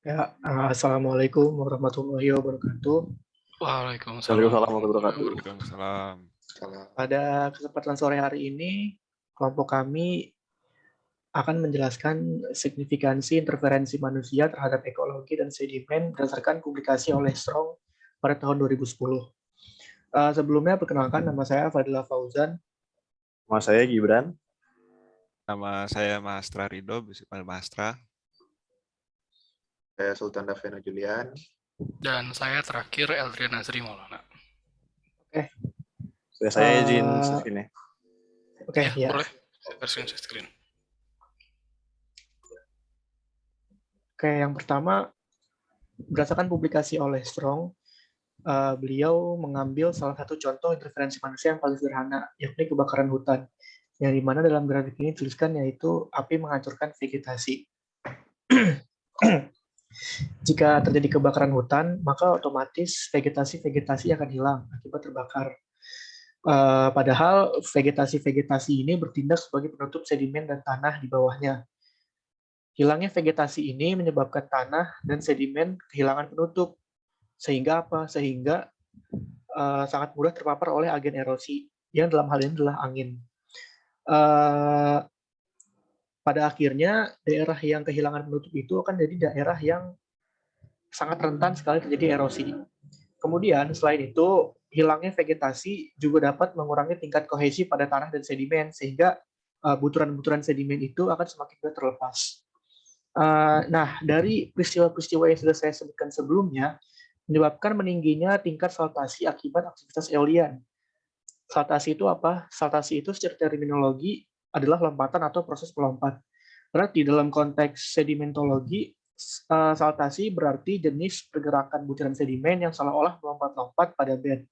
Ya, Assalamualaikum warahmatullahi wabarakatuh. Waalaikumsalam Waalaikumsalam warahmatullahi warahmatullahi wabarakatuh. wabarakatuh. Waalaikumsalam. Pada kesempatan sore hari ini, kelompok kami akan menjelaskan signifikansi interferensi manusia terhadap ekologi dan sedimen berdasarkan publikasi oleh Strong pada tahun 2010. Sebelumnya, perkenalkan nama saya Fadila Fauzan. Nama saya Gibran. Nama saya Mahastra Ridho, bisa panggil Mahastra. Saya Sultan Davena Julian. Dan saya terakhir Eldrian Nazri Maulana. Oke, Saya izin sini. oke, ya. Boleh. Screen. Oke, yang pertama, berdasarkan publikasi oleh Strong, beliau mengambil salah satu contoh interferensi manusia yang paling sederhana, yakni kebakaran hutan, yang dimana dalam grafik ini tuliskan yaitu api menghancurkan vegetasi. Jika terjadi kebakaran hutan, maka otomatis vegetasi akan hilang akibat terbakar. Padahal vegetasi ini bertindak sebagai penutup sedimen dan tanah di bawahnya. Hilangnya vegetasi ini menyebabkan tanah dan sedimen kehilangan penutup. Sehingga apa? Sehingga sangat mudah terpapar oleh agen erosi, yang dalam hal ini adalah angin. Pada akhirnya, daerah yang kehilangan penutup itu akan jadi daerah yang sangat rentan sekali terjadi erosi. Kemudian, selain itu, hilangnya vegetasi juga dapat mengurangi tingkat kohesi pada tanah dan sedimen, sehingga buturan-buturan sedimen itu akan semakin mudah terlepas. Nah, dari peristiwa-peristiwa yang sudah saya sebutkan sebelumnya, menyebabkan meningginya tingkat saltasi akibat aktivitas eolian. Saltasi itu apa? Saltasi itu secara terminologi adalah lompatan atau proses melompat. Berarti dalam konteks sedimentologi, saltasi berarti jenis pergerakan butiran sedimen yang seolah-olah melompat-lompat pada bed.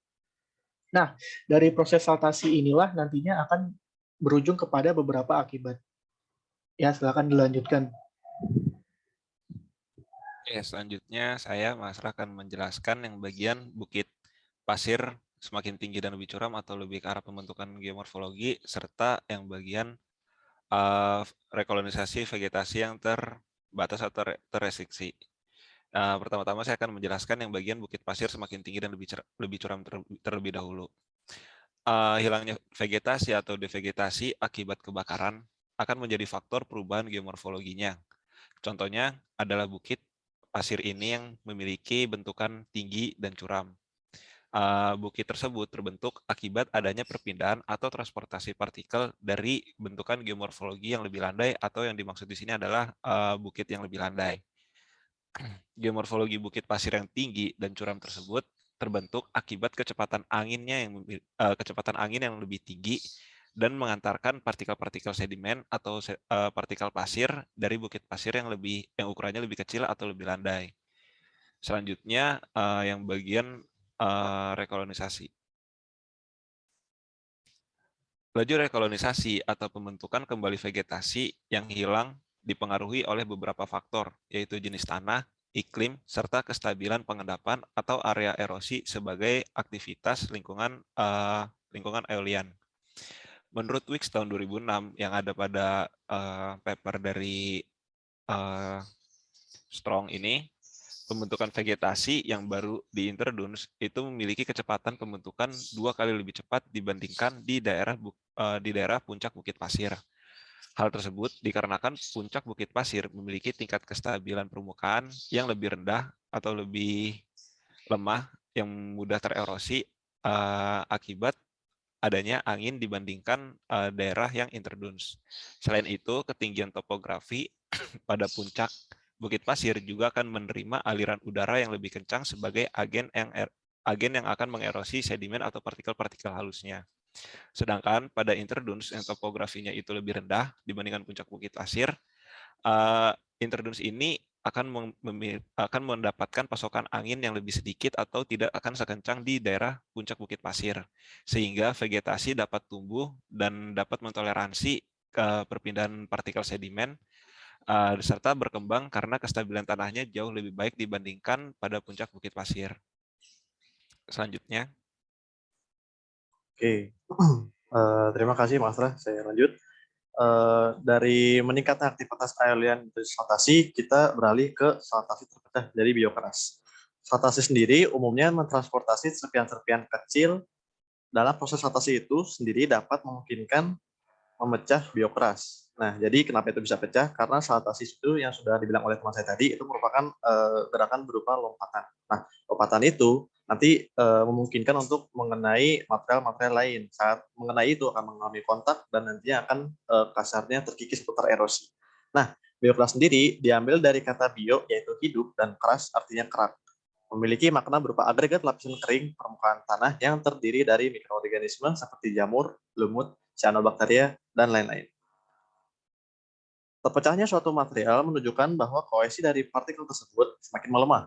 Nah, dari proses saltasi inilah nantinya akan berujung kepada beberapa akibat. Ya, silakan dilanjutkan. Oke, selanjutnya saya Mahastra akan menjelaskan yang bagian bukit pasir semakin tinggi dan lebih curam atau lebih ke arah pembentukan geomorfologi, serta yang bagian rekolonisasi vegetasi yang terbatas atau terrestriksi. Pertama-tama saya akan menjelaskan yang bagian bukit pasir semakin tinggi dan lebih curam terlebih dahulu. Hilangnya vegetasi atau devegetasi akibat kebakaran akan menjadi faktor perubahan geomorfologinya. Contohnya adalah bukit pasir ini yang memiliki bentukan tinggi dan curam. Bukit tersebut terbentuk akibat adanya perpindahan atau transportasi partikel dari bentukan geomorfologi yang lebih landai, atau yang dimaksud di sini adalah bukit yang lebih landai. Geomorfologi bukit pasir yang tinggi dan curam tersebut terbentuk akibat kecepatan angin yang lebih tinggi dan mengantarkan partikel-partikel sedimen atau partikel pasir dari bukit pasir yang ukurannya lebih kecil atau lebih landai. Selanjutnya yang bagian rekolonisasi. Laju rekolonisasi atau pembentukan kembali vegetasi yang hilang dipengaruhi oleh beberapa faktor, yaitu jenis tanah, iklim, serta kestabilan pengendapan atau area erosi sebagai aktivitas lingkungan eolian. Menurut Wicks tahun 2006 yang ada pada paper dari Strong ini, pembentukan vegetasi yang baru diintroduce itu memiliki kecepatan pembentukan 2 kali lebih cepat dibandingkan di daerah puncak bukit pasir. Hal tersebut dikarenakan puncak bukit pasir memiliki tingkat kestabilan permukaan yang lebih rendah atau lebih lemah, yang mudah tererosi akibat adanya angin dibandingkan daerah yang introduce. Selain itu, ketinggian topografi pada puncak bukit pasir juga akan menerima aliran udara yang lebih kencang sebagai agen yang akan mengerosi sedimen atau partikel-partikel halusnya. Sedangkan pada introduce yang topografinya itu lebih rendah dibandingkan puncak bukit pasir, introduce ini akan mendapatkan pasokan angin yang lebih sedikit atau tidak akan sekencang di daerah puncak bukit pasir, sehingga vegetasi dapat tumbuh dan dapat mentoleransi perpindahan partikel sedimen serta berkembang karena kestabilan tanahnya jauh lebih baik dibandingkan pada puncak bukit pasir. Selanjutnya. Oke, terima kasih Mas Ra. Saya lanjut. dari meningkatnya aktivitas air lian dari saltasi, kita beralih ke saltasi terpecah dari biokeras. Saltasi sendiri umumnya mentransportasi serpihan-serpihan kecil. Dalam proses saltasi itu sendiri dapat memungkinkan memecah biokeras. Nah, jadi kenapa itu bisa pecah? Karena saltasi itu yang sudah dibilang oleh teman saya tadi, itu merupakan gerakan berupa lompatan. Nah, lompatan itu nanti memungkinkan untuk mengenai material-material lain. Saat mengenai itu akan mengalami kontak dan nantinya akan kasarnya terkikis putar erosi. Nah, biokeras sendiri diambil dari kata bio, yaitu hidup, dan keras artinya kerak. Memiliki makna berupa agregat lapisan kering permukaan tanah yang terdiri dari mikroorganisme seperti jamur, lumut, cyanobacteria, dan lain-lain. Terpecahnya suatu material menunjukkan bahwa kohesi dari partikel tersebut semakin melemah.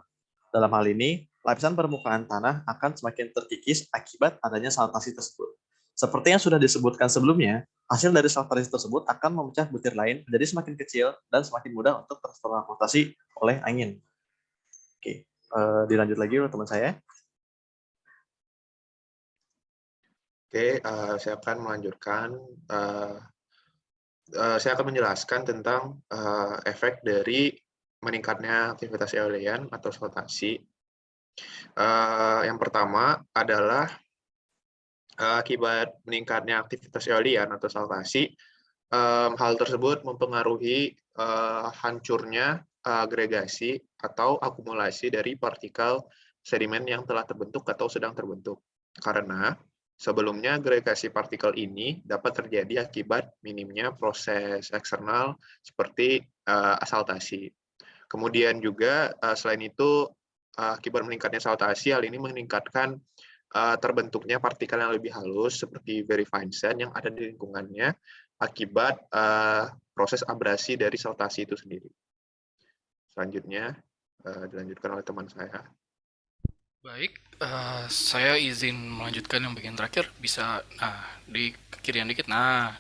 Dalam hal ini, lapisan permukaan tanah akan semakin terkikis akibat adanya saltasi tersebut. Seperti yang sudah disebutkan sebelumnya, hasil dari saltasi tersebut akan memecah butir lain menjadi semakin kecil dan semakin mudah untuk tertransportasi oleh angin. Oke, dilanjut lagi oleh teman saya. Oke, saya akan melanjutkan. Saya akan menjelaskan tentang efek dari meningkatnya aktivitas eolian atau saltasi. Yang pertama adalah akibat meningkatnya aktivitas eolian atau saltasi, hal tersebut mempengaruhi hancurnya agregasi atau akumulasi dari partikel sedimen yang telah terbentuk atau sedang terbentuk. Karena sebelumnya agregasi partikel ini dapat terjadi akibat minimnya proses eksternal seperti saltasi. Kemudian juga selain itu akibat meningkatnya saltasi, hal ini meningkatkan terbentuknya partikel yang lebih halus seperti very fine sand yang ada di lingkungannya akibat proses abrasi dari saltasi itu sendiri. Selanjutnya dilanjutkan oleh teman saya. Baik, saya izin melanjutkan yang bagian terakhir. Bisa, di kirian dikit. Nah,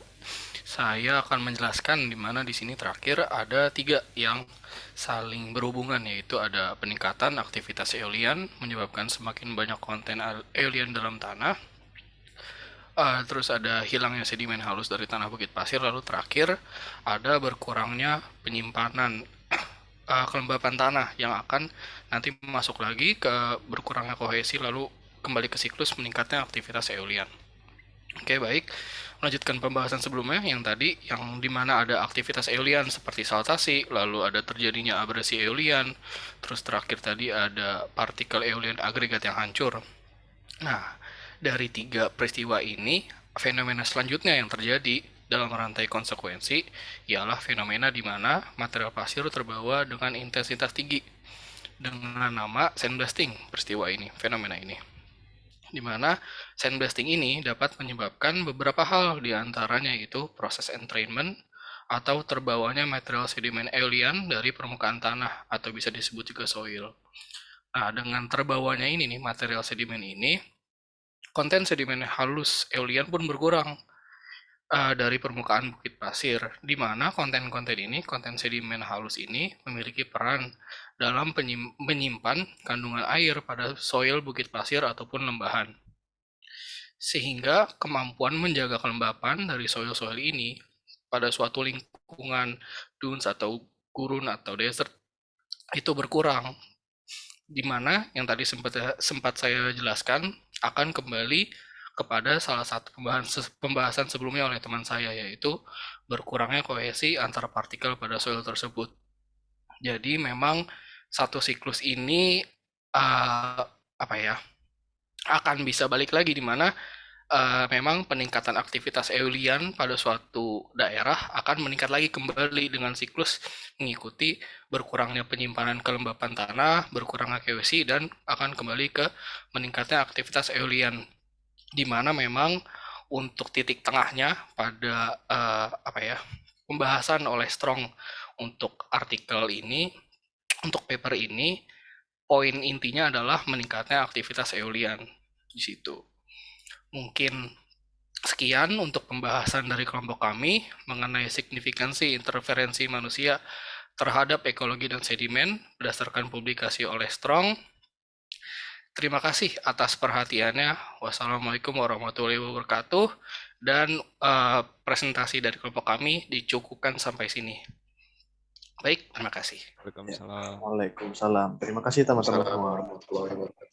saya akan menjelaskan di mana di sini terakhir ada 3 yang saling berhubungan, yaitu ada peningkatan aktivitas eolian menyebabkan semakin banyak konten eolian dalam tanah. Terus ada hilangnya sedimen halus dari tanah bukit pasir. Lalu terakhir ada berkurangnya penyimpanan kelembapan tanah yang akan nanti masuk lagi ke berkurangnya kohesi lalu kembali ke siklus meningkatnya aktivitas eolian. Oke, baik. Melanjutkan pembahasan sebelumnya yang tadi yang dimana ada aktivitas eolian seperti saltasi, lalu ada terjadinya abrasi eolian, terus terakhir tadi ada partikel eolian agregat yang hancur. Nah, dari 3 peristiwa ini, fenomena selanjutnya yang terjadi dalam rantai konsekuensi ialah fenomena di mana material pasir terbawa dengan intensitas tinggi dengan nama sandblasting peristiwa ini, fenomena ini. Di mana sandblasting ini dapat menyebabkan beberapa hal, diantaranya yaitu proses entrainment atau terbawanya material sedimen eolian dari permukaan tanah atau bisa disebut juga soil. Nah, dengan terbawanya ini nih material sedimen ini, konten sedimen halus eolian pun berkurang dari permukaan bukit pasir, di mana konten-konten ini, konten sedimen halus ini memiliki peran dalam menyimpan kandungan air pada soil bukit pasir ataupun lembahan. Sehingga kemampuan menjaga kelembapan dari soil-soil ini pada suatu lingkungan dunes atau gurun atau desert itu berkurang, di mana yang tadi sempat saya jelaskan akan kembali kepada salah satu pembahasan sebelumnya oleh teman saya, yaitu berkurangnya kohesi antara partikel pada soil tersebut. Jadi memang satu siklus ini akan bisa balik lagi, di mana memang peningkatan aktivitas eolian pada suatu daerah akan meningkat lagi kembali dengan siklus mengikuti berkurangnya penyimpanan kelembapan tanah, berkurangnya kohesi, dan akan kembali ke meningkatnya aktivitas eolian, di mana memang untuk titik tengahnya pada pembahasan oleh Strong untuk artikel ini, untuk paper ini, poin intinya adalah meningkatnya aktivitas eolian di situ. Mungkin sekian untuk pembahasan dari kelompok kami mengenai signifikansi interferensi manusia terhadap ekologi dan sedimen berdasarkan publikasi oleh Strong. Terima kasih atas perhatiannya. Wassalamualaikum warahmatullahi wabarakatuh. Dan presentasi dari kelompok kami dicukupkan sampai sini. Baik, terima kasih. Waalaikumsalam. Waalaikumsalam. Terima kasih teman-teman Assalamualaikum semua. warahmatullahi wabarakatuh.